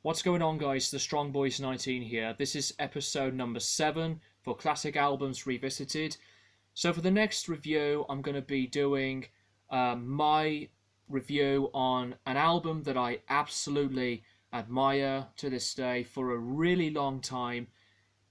What's going on, guys? The Strong Boys 19 here. This is episode number 7 for Classic Albums Revisited. So for the next review, I'm going to be doing my review on an album that I absolutely admire to this day for a really long time.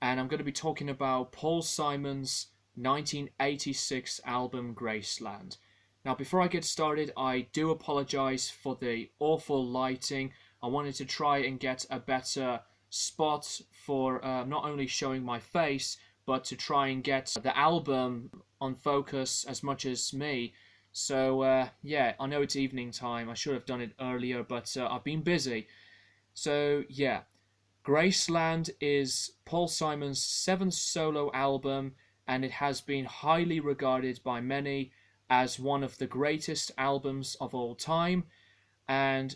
And I'm going to be talking about Paul Simon's 1986 album, Graceland. Now, before I get started, I do apologize for the awful lighting. I wanted to try and get a better spot for not only showing my face, but to try and get the album on focus as much as me. So yeah, I know it's evening time. I should have done it earlier, but I've been busy. So yeah, Graceland is Paul Simon's 7th solo album, and it has been highly regarded by many as one of the greatest albums of all time. And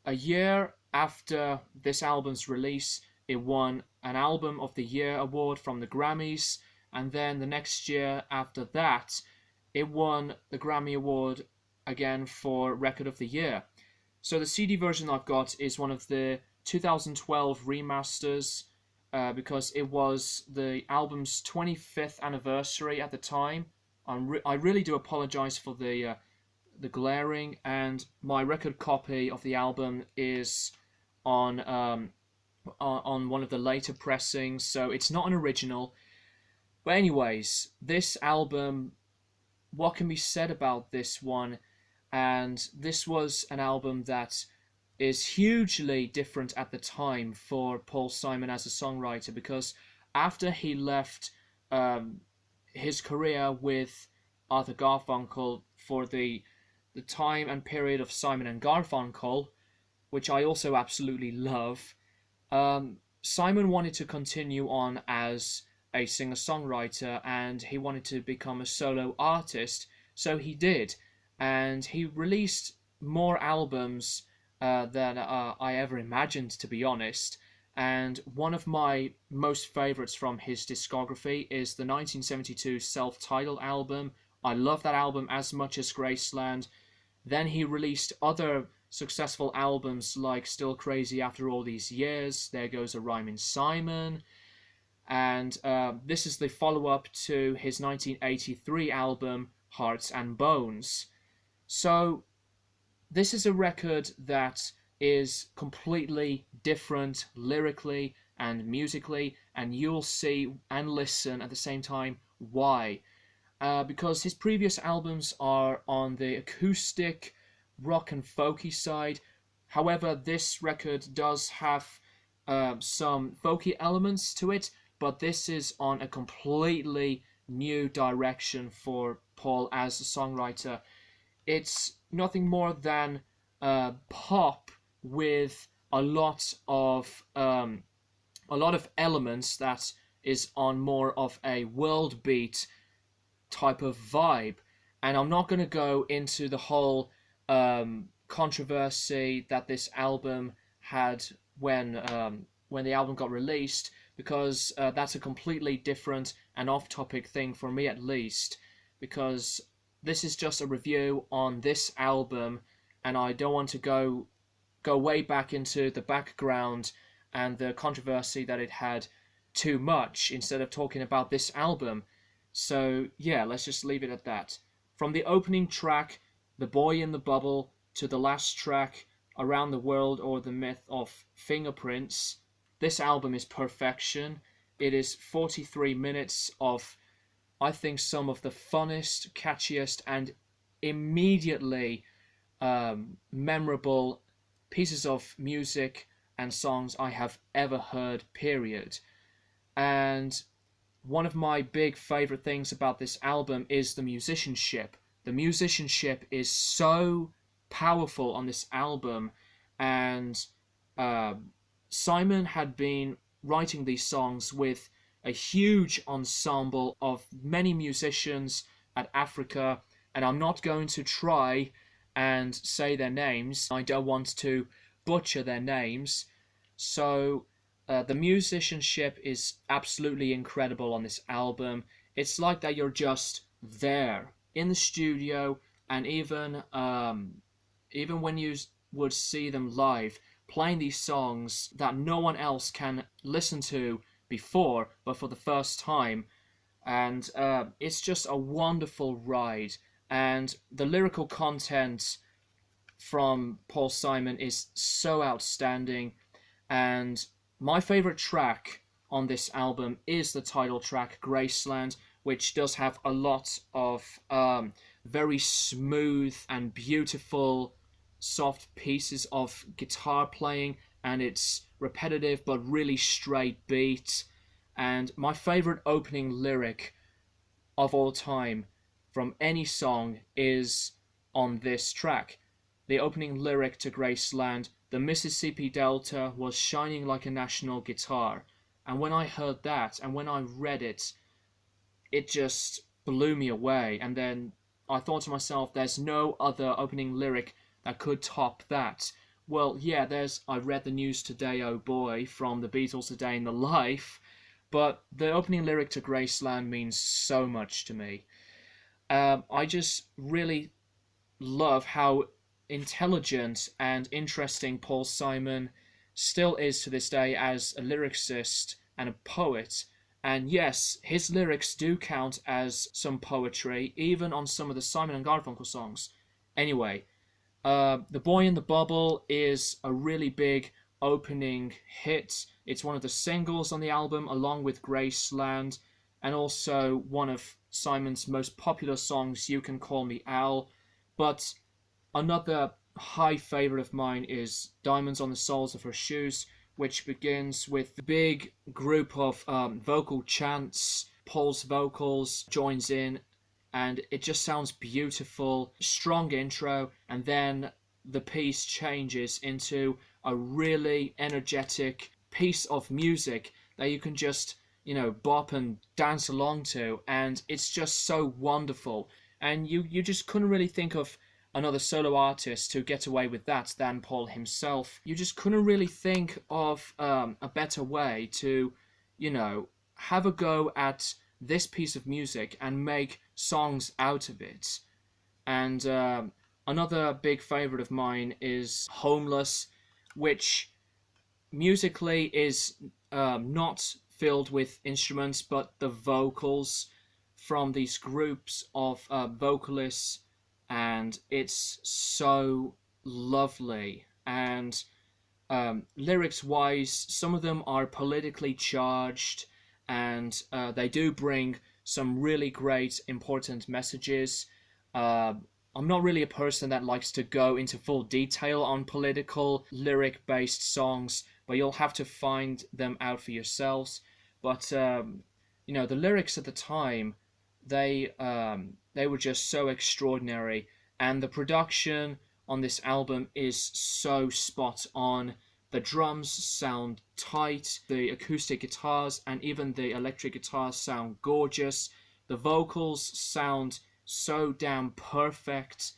a year after this album's release, it won an Album of the Year award from the Grammys, and then the next year after that, it won the Grammy Award again for Record of the Year. So the CD version I've got is one of the 2012 remasters, because it was the album's 25th anniversary at the time. I really do apologize for the glaring, and my record copy of the album is on one of the later pressings, so it's not an original. But anyways, this album, what can be said about this one? And this was an album that is hugely different at the time for Paul Simon as a songwriter, because after he left his career with Arthur Garfunkel for the time and period of Simon and Garfunkel, which I also absolutely love, Simon wanted to continue on as a singer-songwriter, and he wanted to become a solo artist, so he did, and he released more albums than I ever imagined, to be honest. And one of my most favorites from his discography is the 1972 self-titled album. I love that album as much as Graceland. Then he released other successful albums like Still Crazy After All These Years, There Goes a Rhymin' Simon, and this is the follow-up to his 1983 album Hearts and Bones. So this is a record that is completely different lyrically and musically, and you'll see and listen at the same time why. Because his previous albums are on the acoustic, rock and folky side. However, this record does have some folky elements to it, but this is on a completely new direction for Paul as a songwriter. It's nothing more than pop with a lot of elements that is on more of a world beat type of vibe. And I'm not going to go into the whole controversy that this album had when the album got released, because that's a completely different and off-topic thing for me, at least, because this is just a review on this album, and I don't want to go way back into the background and the controversy that it had too much, instead of talking about this album. So yeah, let's just leave it at that. From the opening track, The Boy in the Bubble, to the last track, Around the World or the Myth of Fingerprints, this album is perfection. It is 43 minutes of, I think, some of the funnest, catchiest, and immediately memorable pieces of music and songs I have ever heard, period. And one of my big favorite things about this album is the musicianship. The musicianship is so powerful on this album, and Simon had been writing these songs with a huge ensemble of many musicians at Africa, and I'm not going to try and say their names. I don't want to butcher their names. So the musicianship is absolutely incredible on this album. It's like that you're just there in the studio, and even when you would see them live, playing these songs that no one else can listen to before, but for the first time. And it's just a wonderful ride. And the lyrical content from Paul Simon is so outstanding. And my favorite track on this album is the title track, Graceland, which does have a lot of very smooth and beautiful soft pieces of guitar playing, and it's repetitive but really straight beat. And my favorite opening lyric of all time from any song is on this track. The opening lyric to Graceland: "The Mississippi Delta was shining like a national guitar." And when I heard that and when I read it, it just blew me away. And then I thought to myself, there's no other opening lyric that could top that. Well, yeah, there's "I Read the News Today, Oh Boy" from the Beatles' A Day in the Life, but the opening lyric to Graceland means so much to me. I just really love how intelligent and interesting Paul Simon still is to this day as a lyricist and a poet. And yes, his lyrics do count as some poetry, even on some of the Simon and Garfunkel songs. Anyway, The Boy in the Bubble is a really big opening hit. It's one of the singles on the album, along with Graceland, and also one of Simon's most popular songs, You Can Call Me Al. But another high favorite of mine is Diamonds on the Soles of Her Shoes, which begins with the big group of vocal chants. Paul's vocals joins in, and it just sounds beautiful. Strong intro, and then the piece changes into a really energetic piece of music that you can just, bop and dance along to, and it's just so wonderful. And you just couldn't really think of another solo artist to get away with that than Paul himself. You just couldn't really think of a better way to, have a go at this piece of music and make songs out of it. And another big favorite of mine is Homeless, which musically is not filled with instruments, but the vocals from these groups of vocalists, and it's so lovely. And lyrics wise, some of them are politically charged, and they do bring some really great important messages. I'm not really a person that likes to go into full detail on political lyric based songs, but you'll have to find them out for yourselves. But the lyrics at the time, they were just so extraordinary, and the production on this album is so spot on. The drums sound tight, the acoustic guitars and even the electric guitars sound gorgeous, the vocals sound so damn perfect,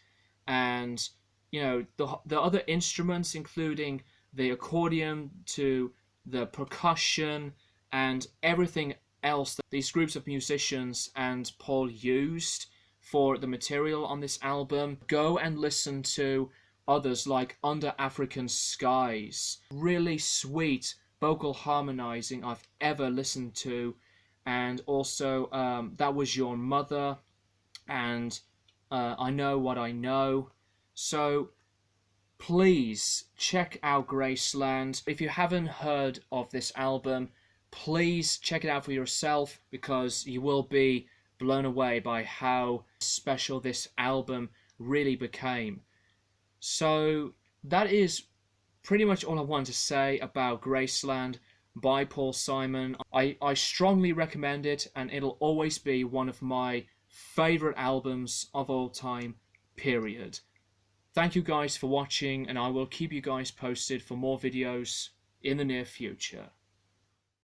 and the other instruments, including the accordion to the percussion and everything else that these groups of musicians and Paul used for the material on this album. Go and listen to others like Under African Skies. Really sweet vocal harmonizing I've ever listened to. And also That Was Your Mother and I Know What I Know. So please check out Graceland. If you haven't heard of this album, please check it out for yourself, because you will be blown away by how special this album really became. So that is pretty much all I want to say about Graceland by Paul Simon. I strongly recommend it, and it'll always be one of my favorite albums of all time, period. Thank you guys for watching, and I will keep you guys posted for more videos in the near future.